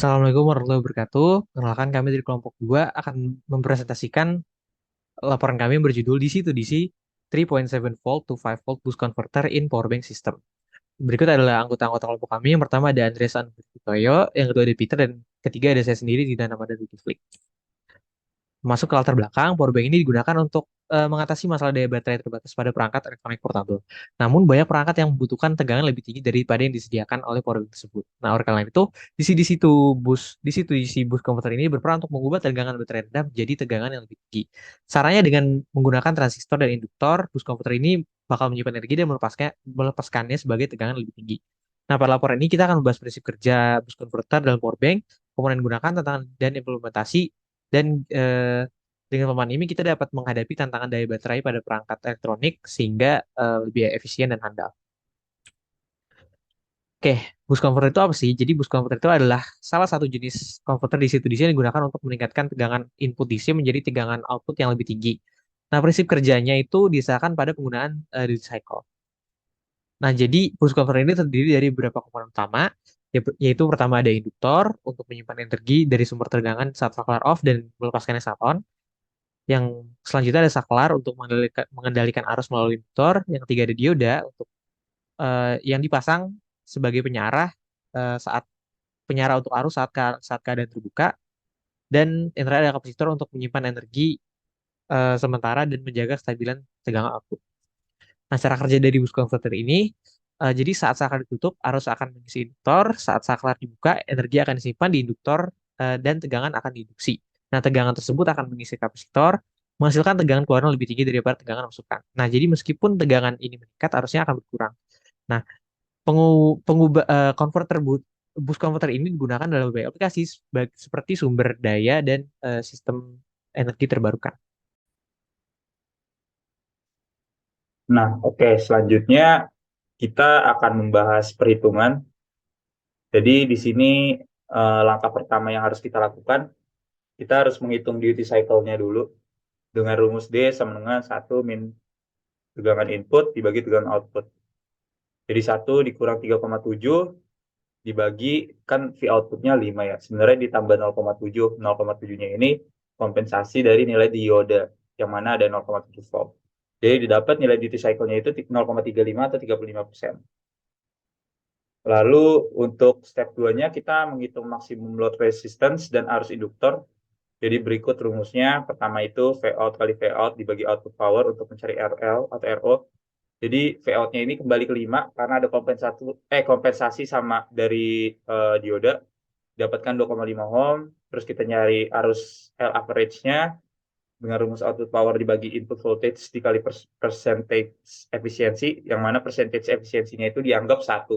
Assalamualaikum warahmatullahi wabarakatuh. Perkenalkan kami dari kelompok 2 akan mempresentasikan laporan kami yang berjudul DC-to-DC 3.7 volt to 5 volt boost converter in power bank system. Berikut adalah anggota-anggota kelompok kami. Yang pertama ada Andreas Anusitoyo, yang kedua ada Peter, dan ketiga ada saya sendiri di nama dan Flick. Masuk ke latar belakang, powerbank ini digunakan untuk mengatasi masalah daya baterai terbatas pada perangkat elektronik portable. Namun, banyak perangkat yang membutuhkan tegangan lebih tinggi daripada yang disediakan oleh powerbank tersebut. Nah, oleh karena itu, DC-DC boost converter ini berperan untuk mengubah tegangan baterai rendah menjadi tegangan yang lebih tinggi. Caranya dengan menggunakan transistor dan induktor, boost converter ini bakal menyimpan energi dan melepaskannya sebagai tegangan lebih tinggi. Nah, pada laporan ini kita akan membahas prinsip kerja boost converter dalam powerbank, komponen yang digunakan, tantangan dan implementasi, dan dengan pemahaman ini kita dapat menghadapi tantangan daya baterai pada perangkat elektronik sehingga lebih efisien dan handal. Oke, boost converter itu apa sih? Jadi boost converter itu adalah salah satu jenis converter DC-to-DC yang digunakan untuk meningkatkan tegangan input DC menjadi tegangan output yang lebih tinggi. Nah, prinsip kerjanya itu disahkan pada penggunaan duty cycle. Nah, jadi boost converter ini terdiri dari beberapa komponen utama, yaitu pertama ada induktor untuk menyimpan energi dari sumber tegangan saat saklar off dan melepaskannya saat on. Yang selanjutnya ada saklar untuk mengendalikan arus melalui induktor. Yang ketiga ada dioda untuk yang dipasang sebagai saat penyara untuk arus saat keadaan terbuka. Dan yang terakhir ada kapasitor untuk menyimpan energi sementara dan menjaga kestabilan tegangan output. Nah, cara kerja dari boost converter ini, jadi saat saklar ditutup, arus akan mengisi induktor. Saat saklar dibuka, energi akan disimpan di induktor dan tegangan akan diinduksi. Nah, tegangan tersebut akan mengisi kapasitor, menghasilkan tegangan keluaran lebih tinggi daripada tegangan masukan. Nah, jadi meskipun tegangan ini meningkat, arusnya akan berkurang. Nah, pengubah boost converter ini digunakan dalam beberapa aplikasi seperti sumber daya dan sistem energi terbarukan. Nah, oke. Selanjutnya kita akan membahas perhitungan. Jadi di sini langkah pertama yang harus kita lakukan, kita harus menghitung duty cycle-nya dulu dengan rumus D sama dengan 1 min tegangan input dibagi tegangan output. Jadi 1 dikurang 3,7 dibagi, kan V output-nya 5 ya. Sebenarnya ditambah 0,7. 0,7-nya ini kompensasi dari nilai dioda, yang mana ada 0,7 volt. Jadi didapat nilai duty cycle-nya itu 0,35 atau 35%. Lalu untuk step 2-nya kita menghitung maksimum load resistance dan arus induktor. Jadi berikut rumusnya. Pertama itu V out kali V out dibagi output power untuk mencari RL atau RO. Jadi V out-nya ini kembali ke 5 karena ada kompensasi sama dari dioda. Dapatkan 2,5 ohm. Terus kita nyari arus L average-nya dengan rumus output power dibagi input voltage dikali percentage efisiensi, yang mana percentage efisiensinya itu dianggap 1.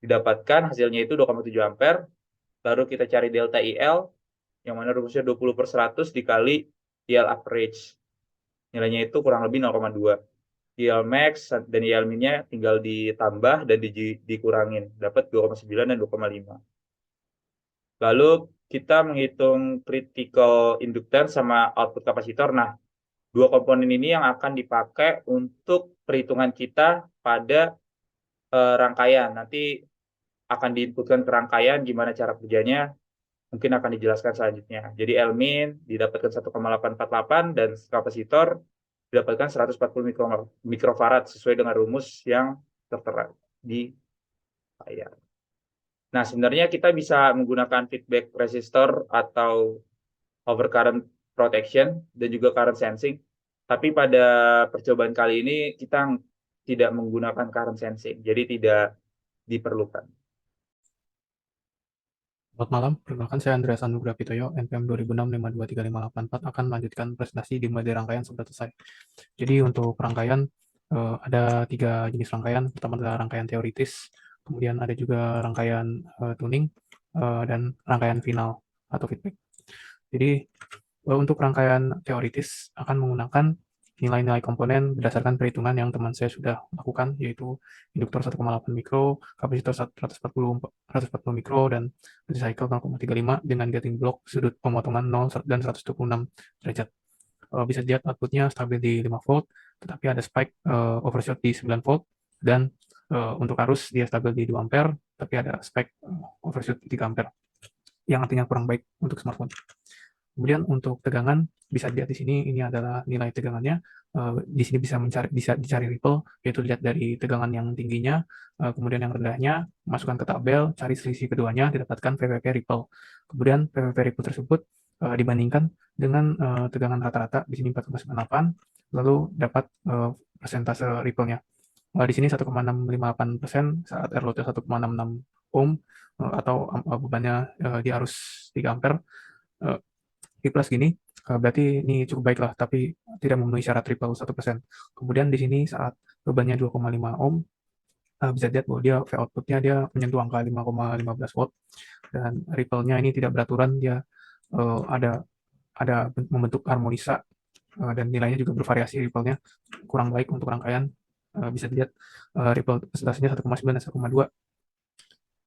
Didapatkan hasilnya itu 2,7 ampere. Lalu kita cari delta IL, yang mana rumusnya 20/100 dikali IL average. Nilainya itu kurang lebih 0,2. IL max dan IL min-nya tinggal ditambah dan dikurangin. Dapat 2,9 dan 2,5. Lalu kita menghitung critical inductance sama output kapasitor. Nah, dua komponen ini yang akan dipakai untuk perhitungan kita pada rangkaian. Nanti akan diinputkan ke rangkaian, gimana cara kerjanya, mungkin akan dijelaskan selanjutnya. Jadi L-min didapatkan 1,848 dan kapasitor didapatkan 140 mikrofarad sesuai dengan rumus yang tertera di layar. Nah, sebenarnya kita bisa menggunakan feedback resistor atau overcurrent protection dan juga current sensing. Tapi pada percobaan kali ini kita tidak menggunakan current sensing, jadi tidak diperlukan. Selamat malam, perkenalkan saya Andreas Anugrah Pitoyo, NPM 2006523584 akan melanjutkan presentasi dimulai dari rangkaian sudah selesai. Jadi untuk rangkaian ada 3 jenis rangkaian. Pertama adalah rangkaian teoritis, kemudian ada juga rangkaian tuning, dan rangkaian final atau feedback. Jadi untuk rangkaian teoritis akan menggunakan nilai-nilai komponen berdasarkan perhitungan yang teman saya sudah lakukan, yaitu induktor 1,8 mikro, kapasitor 140 mikro, dan duty cycle 0,35 dengan gating block sudut pemotongan 0 dan 126 derajat. Bisa dilihat outputnya stabil di 5 volt, tetapi ada spike overshoot di 9 volt, dan untuk arus dia stabil di 2 ampere, tapi ada spike overshoot 3 ampere. yang artinya kurang baik untuk smartphone. Kemudian untuk tegangan bisa dilihat di sini, ini adalah nilai tegangannya. Di sini bisa dicari ripple, yaitu lihat dari tegangan yang tingginya, kemudian yang rendahnya, masukkan ke tabel, cari selisih keduanya, didapatkan VVP ripple. Kemudian VVP ripple tersebut dibandingkan dengan tegangan rata-rata di sini 4,98, lalu dapat persentase ripple-nya. Di sini 1,658% saat R load-nya 1,66 ohm, atau bebannya di arus 3 ampere. Di plus gini, berarti ini cukup baik lah, tapi tidak memenuhi syarat triple 1%. Kemudian di sini saat bebannya 2,5 ohm, bisa dilihat bahwa dia V output-nya dia menyentuh angka 5,15 volt, dan ripple-nya ini tidak beraturan, dia ada membentuk harmonisa, dan nilainya juga bervariasi ripple-nya, kurang baik untuk rangkaian. Bisa dilihat ripple persentasenya 1,9 dan 1,2.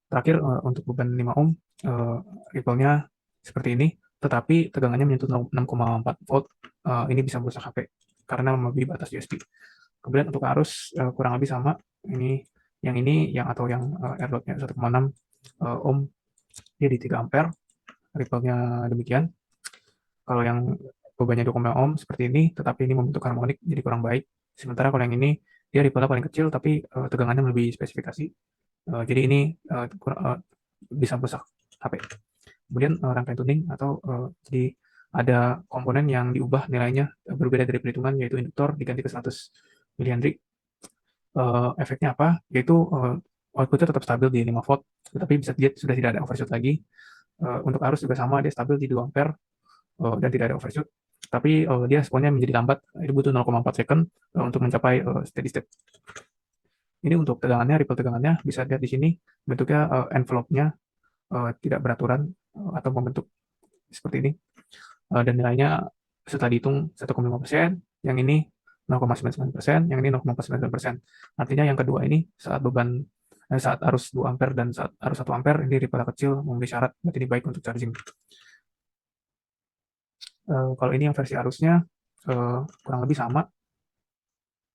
Terakhir untuk beban 5 ohm, ripple-nya seperti ini, tetapi tegangannya menyentuh 6,4 volt. Ini bisa merusak HP karena melebihi batas USB. Kemudian untuk arus kurang lebih sama. Yang R load-nya 1,6 ohm, dia di 3 ampere, ripple-nya demikian. Kalau yang bebannya 2,5 ohm seperti ini, tetapi ini membentuk harmonik, jadi kurang baik. Sementara kalau yang ini, dia ripple-nya paling kecil, tapi tegangannya melebihi spesifikasi. Jadi ini bisa merusak HP. Kemudian rangkaian tuning atau jadi ada komponen yang diubah nilainya berbeda dari perhitungan, yaitu induktor diganti ke 100 mH. Efeknya apa? Yaitu outputnya tetap stabil di 5 volt, tetapi bisa dilihat sudah tidak ada overshoot lagi. Untuk arus juga sama, dia stabil di 2 ampere dan tidak ada overshoot. Tapi dia responnya menjadi lambat, itu butuh 0,4 second untuk mencapai steady state. Ini untuk tegangannya, ripple tegangannya bisa lihat di sini bentuknya envelope-nya tidak beraturan atau membentuk seperti ini, dan nilainya setelah dihitung 1,5%, yang ini 0,99%, yang ini 0,49%. Artinya yang kedua ini saat arus 2 ampere dan saat arus 1 ampere ini ripple kecil, memenuhi syarat, berarti ini baik untuk charging. Kalau ini yang versi arusnya kurang lebih sama.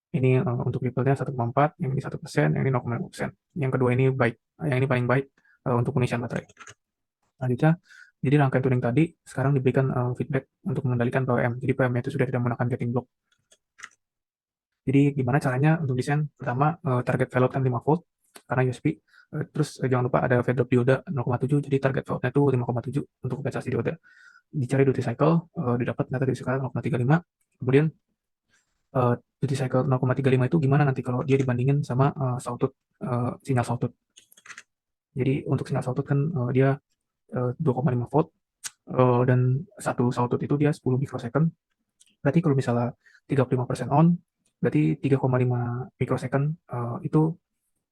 Ini untuk ripple-nya 1,4, yang ini 1%, yang ini 0,5%. Yang kedua ini baik, yang ini paling baik untuk pengisian baterai. Selanjutnya, jadi rangkaian tuning tadi sekarang diberikan feedback untuk mengendalikan PWM. Jadi PWM itu sudah tidak menggunakan gating block. Jadi gimana caranya untuk desain? Pertama, target veload kan 5 volt karena USB. Terus jangan lupa ada fade drop diode 0,7, jadi target veloadnya itu 5,7 untuk kompensasi diode. Dicari duty cycle, didapat ternyata duty cycle 0,35. Kemudian duty cycle 0,35 itu gimana nanti kalau dia dibandingin sama sawtooth, sinyal sawtooth. Jadi untuk sinyal sawtooth kan dia 2,5 volt, dan satu sawtooth itu dia 10 mikrosecond. Berarti kalau misalnya 35% on, berarti 3,5 mikrosecond itu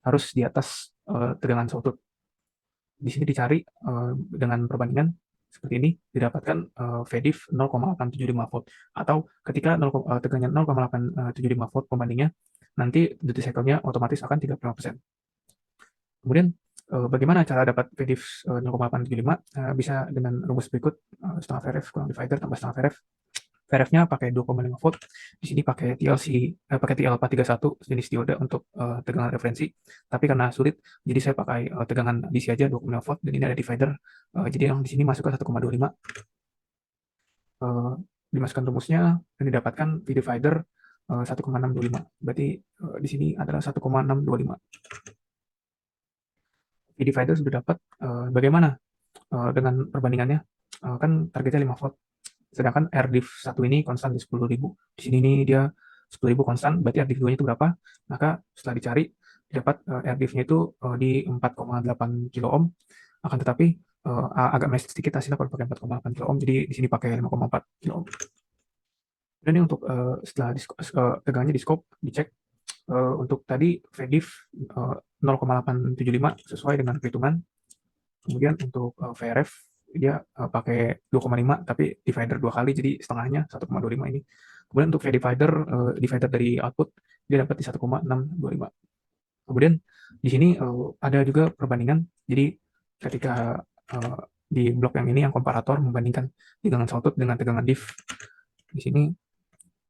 harus di atas tegangan sawtooth. Di sini dicari dengan perbandingan seperti ini, didapatkan VDIF 0,875 volt, atau ketika tegangannya 0,875 volt pembandingnya, nanti duty cycle-nya otomatis akan 35%. Kemudian bagaimana cara dapat VDIF 0,875? Bisa dengan rumus berikut, setengah VRF kurang divider tambah setengah VRF. VRF-nya pakai 2,5 volt. Di sini pakai pakai TL431 jenis diode untuk tegangan referensi. Tapi karena sulit, jadi saya pakai tegangan DC aja 2,5 volt, dan ini ada divider. Jadi yang di sini masukkan 1,25. Dimasukkan rumusnya dan didapatkan V divider 1,625. Berarti di sini adalah 1,625. V divider sudah dapat. Bagaimana dengan perbandingannya? Kan targetnya 5 volt. Sedangkan RDIF 1 ini konstan di 10.000. Di sini ini dia 10.000 konstan, berarti RDIF 2-nya itu berapa? Maka setelah dicari, dapat RDIF-nya itu di 4,8 kilo ohm. Akan tetapi agak meleset sedikit hasilnya kalau pakai 4,8 kilo ohm, jadi di sini pakai 5,4 kilo ohm. Dan ini untuk setelah tegangannya di scope, dicek untuk tadi VDIF 0,875 sesuai dengan perhitungan. Kemudian untuk VRF dia pakai 2,5 tapi divider 2 kali, jadi setengahnya 1,25 ini. Kemudian untuk V-divider, divider dari output, dia dapat di 1,625. Kemudian di sini ada juga perbandingan, jadi ketika di blok yang ini, yang komparator membandingkan tegangan sawtooth dengan tegangan diff. Di sini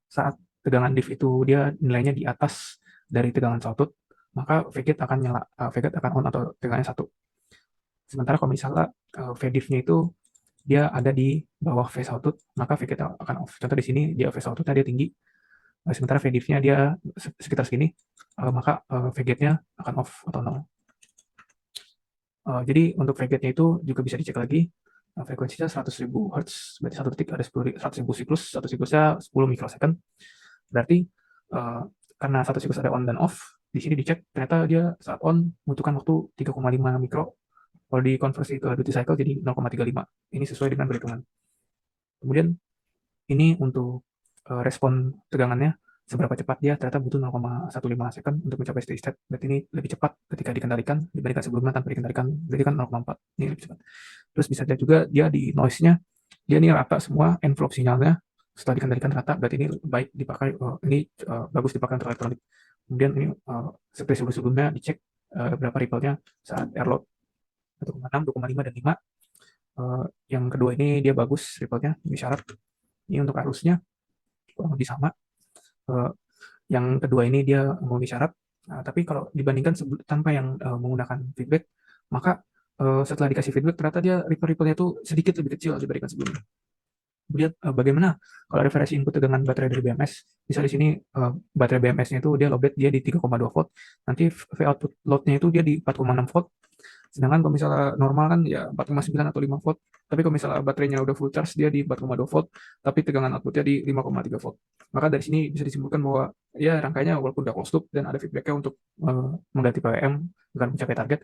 saat tegangan diff itu dia nilainya di atas dari tegangan sawtooth, maka VGATE akan on atau tegangannya 1. Sementara kalau misalnya VDIF-nya itu dia ada di bawah phase output, maka VGate akan off. Contoh di sini dia phase output-nya dia tinggi, sementara VDIF-nya dia sekitar segini, maka VGate-nya akan off atau nol. Jadi untuk VGate-nya itu juga bisa dicek lagi, frekuensinya 100.000 Hz, berarti 1 detik ada 100.000 siklus, 1 siklusnya 10 mikrosecond. Berarti karena 1 siklus ada on dan off, di sini dicek ternyata dia saat on membutuhkan waktu 3,5 mikro. Kalau dikonversi ke duty cycle jadi 0,35. Ini sesuai dengan perhitungan. Kemudian ini untuk respon tegangannya, seberapa cepat dia ternyata butuh 0,15 second untuk mencapai steady state. Berarti ini lebih cepat ketika dikendalikan dibandingkan sebelumnya tanpa dikendalikan. Berarti kan 0,4. Ini lebih cepat. Terus bisa dilihat juga dia di noise-nya, dia ini rata semua envelope sinyalnya. Setelah dikendalikan rata, berarti ini baik dipakai, ini bagus dipakai untuk elektronik. Kemudian ini seperti sebelumnya dicek berapa ripple-nya saat airload 1,6, 2,5, dan 5. Yang kedua ini dia bagus ripple-nya, ini syarat. Ini untuk arusnya kurang lebih sama. Yang kedua ini dia memenuhi syarat. Tapi kalau dibandingkan tanpa yang menggunakan feedback, maka setelah dikasih feedback ternyata dia ripple-nya itu sedikit lebih kecil dibandingkan sebelumnya. Kemudian bagaimana kalau ada variasi input tegangan baterai dari BMS? Bisa di sini baterai BMS-nya itu dia lowbat dia di 3,2 volt, nanti V output load-nya itu dia di 4,6 volt. Sedangkan kalau misalnya normal kan ya 4,9 atau 5 volt. Tapi kalau misalnya baterainya udah full charge dia di 4,2 volt, tapi tegangan outputnya di 5,3 volt. Maka dari sini bisa disimpulkan bahwa ya rangkaiannya walaupun udah closed loop dan ada feedbacknya untuk mengganti PWM agar mencapai target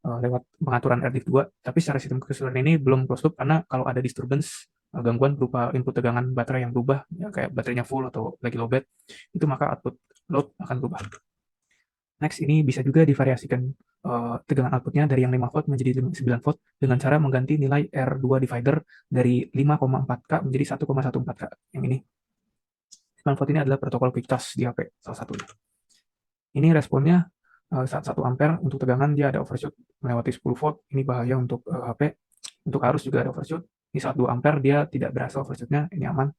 lewat pengaturan RDIF 2, tapi secara sistem keseluruhan ini belum closed loop karena kalau ada disturbance gangguan berupa input tegangan baterai yang berubah, ya kayak baterainya full atau lagi lowbat, itu maka output load akan berubah. Next, ini bisa juga divariasikan tegangan outputnya dari yang 5 volt menjadi 9 volt dengan cara mengganti nilai R2 divider dari 5,4K menjadi 1,14K. Yang ini 9 volt ini adalah protokol quick charge di HP salah satunya. Ini responnya saat 1 ampere untuk tegangan dia ada overshoot melewati 10 volt. Ini bahaya untuk HP. Untuk arus juga ada overshoot. Ini saat 2 ampere dia tidak berasa overshootnya, ini aman.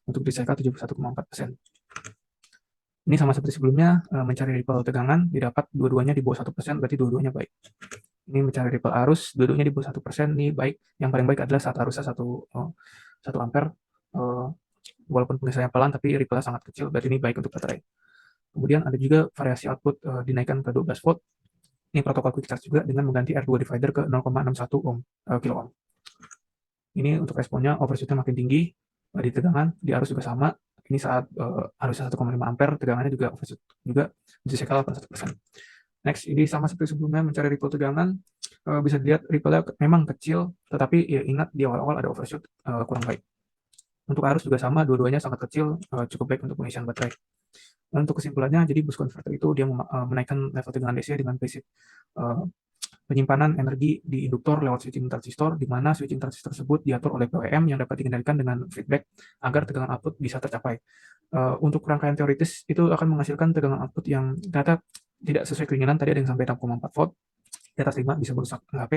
Untuk recycle 71,4%. Ini sama seperti sebelumnya, mencari ripple tegangan didapat dua-duanya di bawah 1%, berarti dua-duanya baik. Ini mencari ripple arus, dua-duanya di bawah 1%, ini baik. Yang paling baik adalah saat arusnya 1 ampere, walaupun penyelesaiannya pelan, tapi ripple-nya sangat kecil, berarti ini baik untuk baterai. Kemudian ada juga variasi output dinaikkan ke 12 volt. Ini protokol quick charge juga dengan mengganti R2 divider ke 0,61 kilo ohm. Ini untuk responnya overshootnya makin tinggi di tegangan, di arus juga sama. Ini saat arusnya 1,5 ampere, tegangannya juga overshoot juga bisa sekali 81%. Next, ini sama seperti sebelumnya mencari ripple tegangan, bisa dilihat ripple-nya memang kecil, tetapi ya ingat di awal-awal ada overshoot kurang baik. Untuk arus juga sama, dua-duanya sangat kecil, cukup baik untuk pengisian baterai. Dan untuk kesimpulannya, jadi boost converter itu dia menaikkan level tegangan DC dengan prinsip penyimpanan energi di induktor lewat switching transistor, di mana switching transistor tersebut diatur oleh PWM yang dapat dikendalikan dengan feedback agar tegangan output bisa tercapai. Untuk rangkaian teoritis itu akan menghasilkan tegangan output yang ternyata tidak sesuai keinginan. Tadi ada yang sampai 6,4 volt, di atas 5 bisa merusak HP.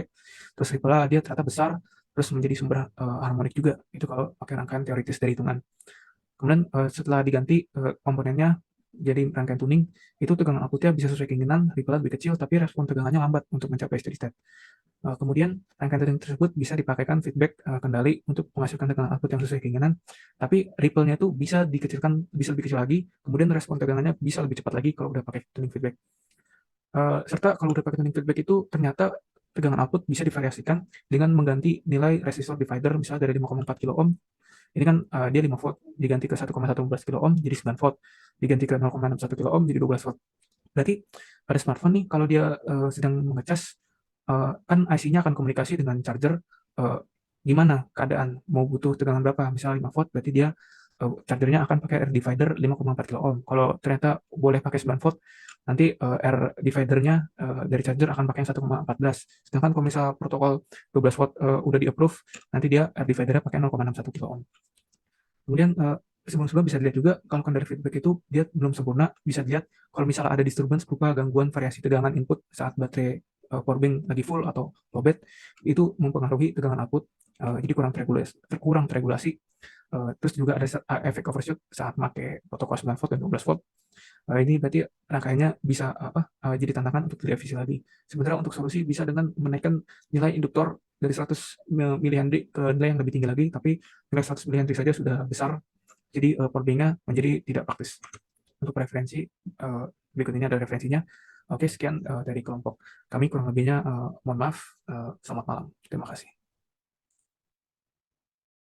Terus ripple dia ternyata besar, terus menjadi sumber harmonik juga. Itu kalau pakai rangkaian teoritis dari hitungan. Kemudian setelah diganti komponennya jadi rangkaian tuning, itu tegangan outputnya bisa sesuai keinginan, ripple lebih kecil, tapi respon tegangannya lambat untuk mencapai steady state. Kemudian rangkaian tuning tersebut bisa dipakaikan feedback kendali untuk menghasilkan tegangan output yang sesuai keinginan, tapi ripple-nya itu bisa dikecilkan, bisa lebih kecil lagi, kemudian respon tegangannya bisa lebih cepat lagi kalau udah pakai tuning feedback. Serta kalau udah pakai tuning feedback itu ternyata tegangan output bisa divariasikan dengan mengganti nilai resistor divider misalnya dari 5,4 kilo ohm. Ini kan dia 5 volt, diganti ke 1,14 kilo ohm jadi 9 volt, diganti ke 0,61 kilo ohm jadi 12 volt. Berarti pada smartphone nih, kalau dia sedang mengecas, kan IC-nya akan komunikasi dengan charger, gimana keadaan, mau butuh tegangan berapa, misalnya 5 volt, berarti dia chargernya akan pakai R divider 5,4 kilo ohm. Kalau ternyata boleh pakai 9 volt, nanti R dividernya dari charger akan pakai yang 1,14. Sedangkan kalau misal protokol 12 volt udah di-approve, nanti dia R dividernya pakai 0,61 kilo ohm. Kemudian sebelum-sebelum bisa dilihat juga kalau kendali feedback itu dia belum sempurna, bisa dilihat kalau misalnya ada disturbance berupa gangguan variasi tegangan input saat baterai powerbank lagi full atau lowbat, itu mempengaruhi tegangan output, jadi kurang terregulasi. Terus juga ada efek overshoot saat pakai protokol 9 volt dan 12 volt. Ini berarti rangkaiannya bisa jadi tantangan untuk direvisi lagi. Sebenarnya untuk solusi bisa dengan menaikkan nilai induktor dari 100 milihenry ke nilai yang lebih tinggi lagi, tapi nilai 100 milihenry saja sudah besar, jadi power-bank-nya menjadi tidak praktis. Untuk referensi, berikut ini ada referensinya. Oke, sekian dari kelompok kami, kurang lebihnya mohon maaf. Selamat malam. Terima kasih.